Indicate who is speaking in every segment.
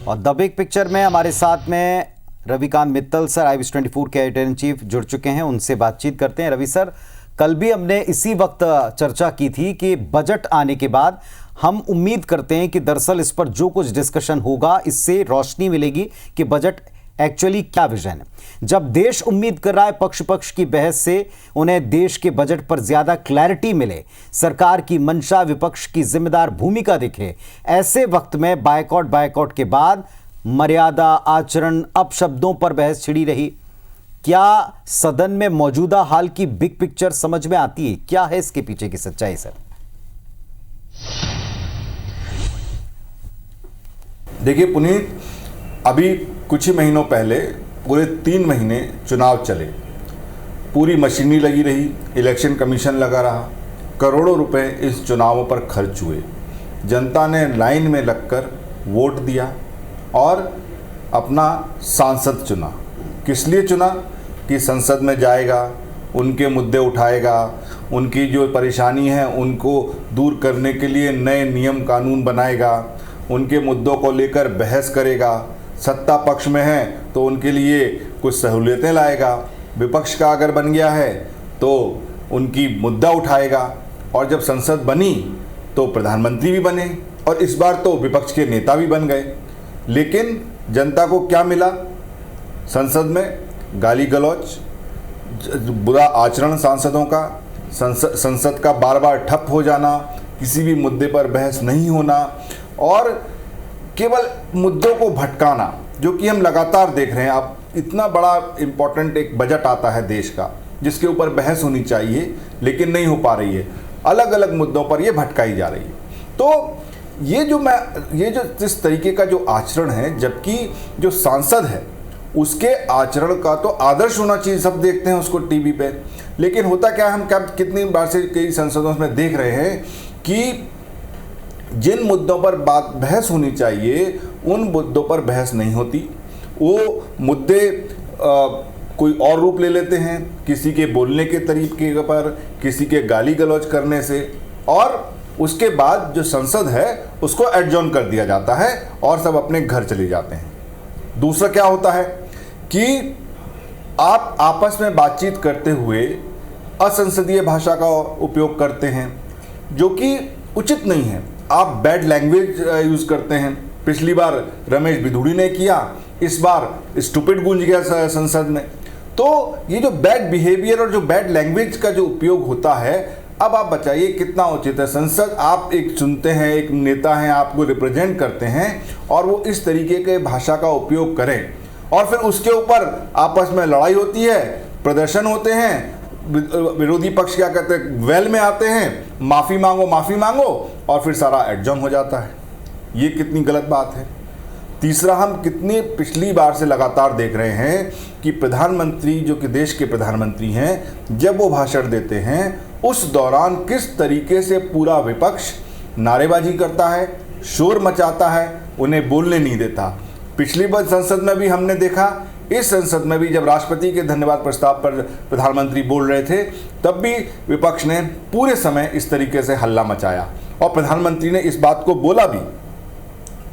Speaker 1: और the big picture में हमारे साथ में रविकांत मित्तल सर IBS24 के एडिटर इन चीफ जुड़ चुके हैं। उनसे बातचीत करते हैं। रवि सर, कल भी हमने इसी वक्त चर्चा की थी कि बजट आने के बाद हम उम्मीद करते हैं कि दरअसल इस पर जो कुछ डिस्कशन होगा इससे रोशनी मिलेगी कि बजट एक्चुअली क्या विजन है। जब देश उम्मीद कर रहा है पक्ष पक्ष की बहस से उन्हें देश के बजट पर ज्यादा क्लैरिटी मिले, सरकार की मंशा विपक्ष की जिम्मेदार भूमिका दिखे, ऐसे वक्त में बायकॉट के बाद मर्यादा आचरण अपशब्दों पर बहस छिड़ी रही। क्या सदन में मौजूदा हाल की बिग पिक्चर समझ में आती है? क्या है इसके पीछे की सच्चाई सर?
Speaker 2: देखिए पुनीत, अभी कुछ ही महीनों पहले पूरे 3 महीने चुनाव चले, पूरी मशीनरी लगी रही, इलेक्शन कमीशन लगा रहा, करोड़ों रुपए इस चुनावों पर खर्च हुए, जनता ने लाइन में लगकर वोट दिया और अपना सांसद चुना। किस लिए चुना? कि संसद में जाएगा, उनके मुद्दे उठाएगा, उनकी जो परेशानी है उनको दूर करने के लिए नए नियम कानून बनाएगा, उनके मुद्दों को लेकर बहस करेगा, सत्ता पक्ष में है तो उनके लिए कुछ सहूलियतें लाएगा, विपक्ष का अगर बन गया है तो उनकी मुद्दा उठाएगा, और जब संसद बनी तो प्रधानमंत्री भी बने और इस बार तो विपक्ष के नेता भी बन गए। लेकिन जनता को क्या मिला? संसद में गाली गलौज, बुरा आचरण सांसदों का, संसद का बार बार ठप हो जाना, किसी भी मुद्दे पर बहस नहीं होना और केवल मुद्दों को भटकाना, जो कि हम लगातार देख रहे हैं। अब इतना बड़ा इम्पोर्टेंट एक बजट आता है देश का जिसके ऊपर बहस होनी चाहिए लेकिन नहीं हो पा रही है, अलग अलग मुद्दों पर ये भटकाई जा रही है। तो ये जो जिस तरीके का जो आचरण है, जबकि जो सांसद है उसके आचरण का तो आदर्श होना चाहिए, सब देखते हैं उसको टीवी पे, लेकिन होता क्या है, हम कितनी बार से कई संसदों में देख रहे हैं कि जिन मुद्दों पर बहस होनी चाहिए उन मुद्दों पर बहस नहीं होती। वो मुद्दे कोई और रूप ले लेते हैं, किसी के बोलने के तरीके पर, किसी के गाली गलौज करने से, और उसके बाद जो संसद है उसको एडजॉर्न कर दिया जाता है और सब अपने घर चले जाते हैं। दूसरा क्या होता है कि आप आपस में बातचीत करते हुए असंसदीय भाषा का उपयोग करते हैं जो कि उचित नहीं है। आप बैड लैंग्वेज यूज़ करते हैं। पिछली बार रमेश बिधूड़ी ने किया, इस बार स्टूपिड गूंज गया संसद में। तो ये जो बैड बिहेवियर और जो बैड लैंग्वेज का जो उपयोग होता है, अब आप बताइए कितना उचित है? संसद, आप एक चुनते हैं, एक नेता हैं, आपको रिप्रेजेंट करते हैं और वो इस तरीके के भाषा का उपयोग करें और फिर उसके ऊपर आपस में लड़ाई होती है, प्रदर्शन होते हैं, विरोधी पक्ष क्या कहते हैं, वेल में आते हैं, माफ़ी मांगो और फिर सारा एडजॉर्न हो जाता है। ये कितनी गलत बात है। तीसरा, हम कितनी पिछली बार से लगातार देख रहे हैं कि प्रधानमंत्री, जो कि देश के प्रधानमंत्री हैं, जब वो भाषण देते हैं उस दौरान किस तरीके से पूरा विपक्ष नारेबाजी करता है, शोर मचाता है, उन्हें बोलने नहीं देता। पिछली बार संसद में भी हमने देखा, इस संसद में भी जब राष्ट्रपति के धन्यवाद प्रस्ताव पर प्रधानमंत्री बोल रहे थे तब भी विपक्ष ने पूरे समय इस तरीके से हल्ला मचाया और प्रधानमंत्री ने इस बात को बोला भी।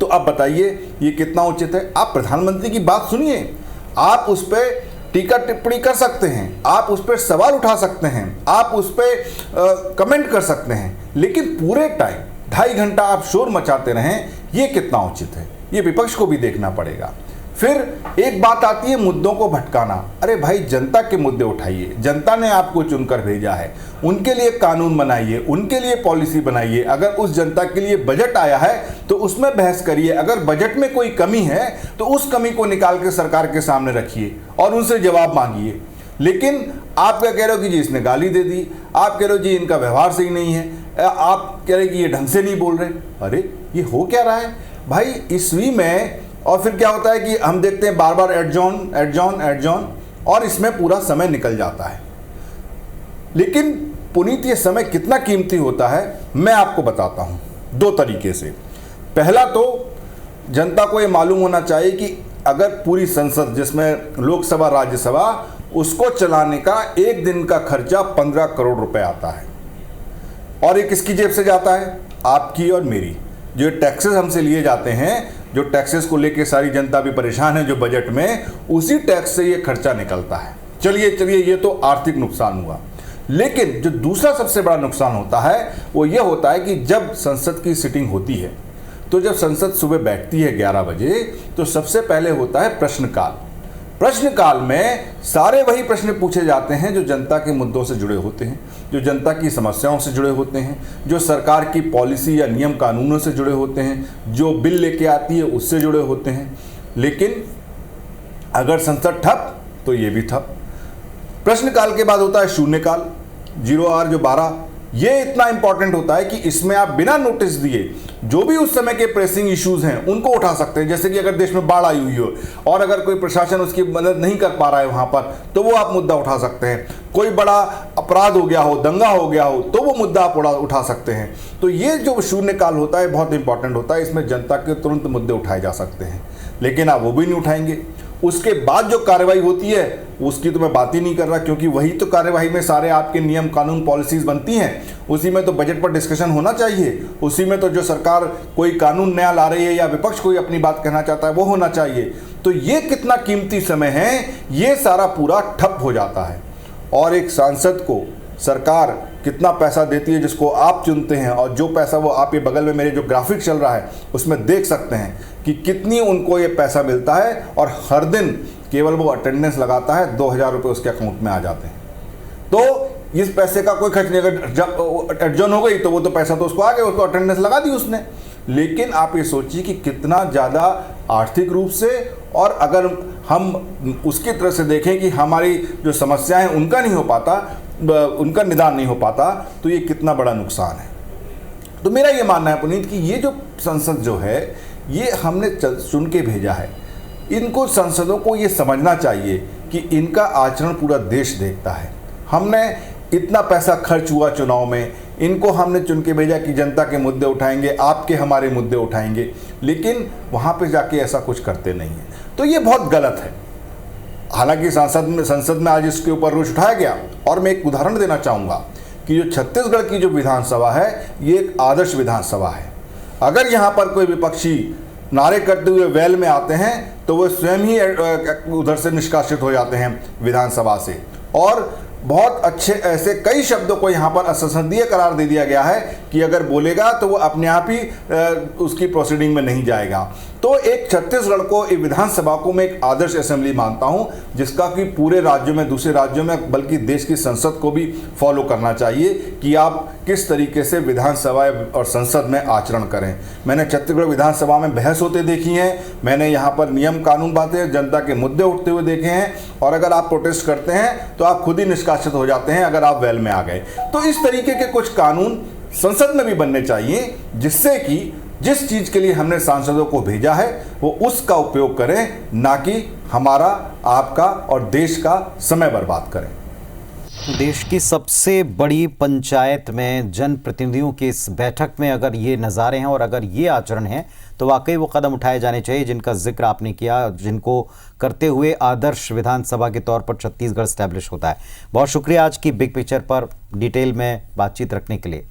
Speaker 2: तो अब बताइए ये कितना उचित है? आप प्रधानमंत्री की बात सुनिए, आप उस पर टीका टिप्पणी कर सकते हैं, आप उस पर सवाल उठा सकते हैं, आप उस पर कमेंट कर सकते हैं, लेकिन पूरे टाइम 2.5 घंटा आप शोर मचाते रहें, ये कितना उचित है? ये विपक्ष को भी देखना पड़ेगा। फिर एक बात आती है मुद्दों को भटकाना। अरे भाई, जनता के मुद्दे उठाइए, जनता ने आपको चुनकर भेजा है, उनके लिए कानून बनाइए, उनके लिए पॉलिसी बनाइए। अगर उस जनता के लिए बजट आया है तो उसमें बहस करिए। अगर बजट में कोई कमी है तो उस कमी को निकाल के सरकार के सामने रखिए और उनसे जवाब मांगिए। लेकिन आप क्या कह रहे हो कि जी इसने गाली दे दी, आप कह रहे हो जी इनका व्यवहार सही नहीं है, आप कह रहे कि ये ढंग से नहीं बोल रहे। अरे ये हो क्या रहा है भाई ईस्वी में? और फिर क्या होता है कि हम देखते हैं बार बार एडजॉर्न और इसमें पूरा समय निकल जाता है। लेकिन पुनीत, ये समय कितना कीमती होता है मैं आपको बताता हूँ 2 तरीके से। पहला तो जनता को ये मालूम होना चाहिए कि अगर पूरी संसद, जिसमें लोकसभा राज्यसभा, उसको चलाने का एक दिन का खर्चा 15 करोड़ रुपए आता है और ये किसकी जेब से जाता है? आपकी और मेरी। जो टैक्सेस हमसे लिए जाते हैं जो टैक्सेस को लेके सारी जनता भी परेशान है जो बजट में, उसी टैक्स से ये खर्चा निकलता है। चलिए ये तो आर्थिक नुकसान हुआ। लेकिन जो दूसरा सबसे बड़ा नुकसान होता है वो ये होता है कि जब संसद की सिटिंग होती है, तो जब संसद सुबह बैठती है 11 बजे, तो सबसे पहले होता है प्रश्नकाल। प्रश्नकाल में सारे वही प्रश्न पूछे जाते हैं जो जनता के मुद्दों से जुड़े होते हैं, जो जनता की समस्याओं से जुड़े होते हैं, जो सरकार की पॉलिसी या नियम कानूनों से जुड़े होते हैं, जो बिल लेके आती है उससे जुड़े होते हैं। लेकिन अगर संसद ठप तो ये भी ठप। प्रश्नकाल के बाद होता है शून्यकाल, 0 आवर जो 12। ये इतना इंपॉर्टेंट होता है कि इसमें आप बिना नोटिस दिए जो भी उस समय के प्रेसिंग इश्यूज हैं उनको उठा सकते हैं। जैसे कि अगर देश में बाढ़ आई हुई हो और अगर कोई प्रशासन उसकी मदद नहीं कर पा रहा है वहां पर, तो वो आप मुद्दा उठा सकते हैं। कोई बड़ा अपराध हो गया हो, दंगा हो गया हो, तो वो मुद्दा आप उठा सकते हैं। तो ये जो शून्यकाल होता है बहुत इंपॉर्टेंट होता है, इसमें जनता के तुरंत मुद्दे उठाए जा सकते हैं। लेकिन आप वो भी नहीं उठाएंगे। उसके बाद जो कार्रवाई होती है उसकी तो मैं बात ही नहीं कर रहा, क्योंकि वही तो कार्यवाही में सारे आपके नियम कानून पॉलिसीज बनती हैं। उसी में तो बजट पर डिस्कशन होना चाहिए, उसी में तो जो सरकार कोई कानून नया ला रही है या विपक्ष कोई अपनी बात कहना चाहता है वो होना चाहिए। तो ये कितना कीमती समय है, ये सारा पूरा ठप हो जाता है। और एक सांसद को सरकार कितना पैसा देती है जिसको आप चुनते हैं, और जो पैसा वो आप ये बगल में मेरे जो ग्राफिक चल रहा है उसमें देख सकते हैं कि कितनी उनको ये पैसा मिलता है। और हर दिन केवल वो अटेंडेंस लगाता है, 2000 रुपये उसके अकाउंट में आ जाते हैं। तो इस पैसे का कोई खर्च नहीं, अगर जब एडजॉर्न हो गई तो वो तो पैसा तो उसको आ गया, उसको अटेंडेंस लगा दी उसने। लेकिन आप ये सोचिए कि कितना ज़्यादा आर्थिक रूप से, और अगर हम उसकी तरह से देखें कि हमारी जो समस्याएं हैं उनका नहीं हो पाता, उनका निदान नहीं हो पाता, तो ये कितना बड़ा नुकसान है। तो मेरा ये मानना है पुनीत कि ये जो संसद जो है ये हमने चुन के भेजा है। इनको सांसदों को ये समझना चाहिए कि इनका आचरण पूरा देश देखता है। हमने इतना पैसा खर्च हुआ चुनाव में, इनको हमने चुन के भेजा कि जनता के मुद्दे उठाएंगे, आपके हमारे मुद्दे उठाएंगे, लेकिन वहाँ पे जाके ऐसा कुछ करते नहीं है। तो ये बहुत गलत है। हालांकि संसद में आज इसके ऊपर रोष उठाया गया, और मैं एक उदाहरण देना चाहूँगा कि जो छत्तीसगढ़ की जो विधानसभा है ये एक आदर्श विधानसभा है। अगर यहाँ पर कोई विपक्षी नारे करते हुए वेल में आते हैं तो वो स्वयं ही उधर से निष्कासित हो जाते हैं विधानसभा से। और बहुत अच्छे ऐसे कई शब्दों को यहाँ पर असंसदीय करार दे दिया गया है कि अगर बोलेगा तो वो अपने आप ही उसकी प्रोसीडिंग में नहीं जाएगा। तो एक छत्तीसगढ़ को, एक विधानसभा को मैं एक आदर्श असेंबली मानता हूँ, जिसका कि पूरे राज्यों में, दूसरे राज्यों में, बल्कि देश की संसद को भी फॉलो करना चाहिए कि आप किस तरीके से विधानसभा और संसद में आचरण करें। मैंने छत्तीसगढ़ विधानसभा में बहस होते देखी हैं, मैंने यहाँ पर नियम कानून बातें, जनता के मुद्दे उठते हुए देखे हैं, और अगर आप प्रोटेस्ट करते हैं तो आप खुद ही निष्कासित हो जाते हैं अगर आप वेल में आ गए। तो इस तरीके के कुछ कानून संसद में भी बनने चाहिए, जिससे कि जिस चीज के लिए हमने सांसदों को भेजा है वो उसका उपयोग करें, ना कि हमारा, आपका और देश का समय बर्बाद करें।
Speaker 1: देश की सबसे बड़ी पंचायत में जनप्रतिनिधियों की इस बैठक में अगर ये नज़ारे हैं और अगर ये आचरण है तो वाकई वो कदम उठाए जाने चाहिए जिनका जिक्र आपने किया, जिनको करते हुए आदर्श विधानसभा के तौर पर छत्तीसगढ़ स्टैब्लिश होता है। बहुत शुक्रिया आज की बिग पिक्चर पर डिटेल में बातचीत रखने के लिए।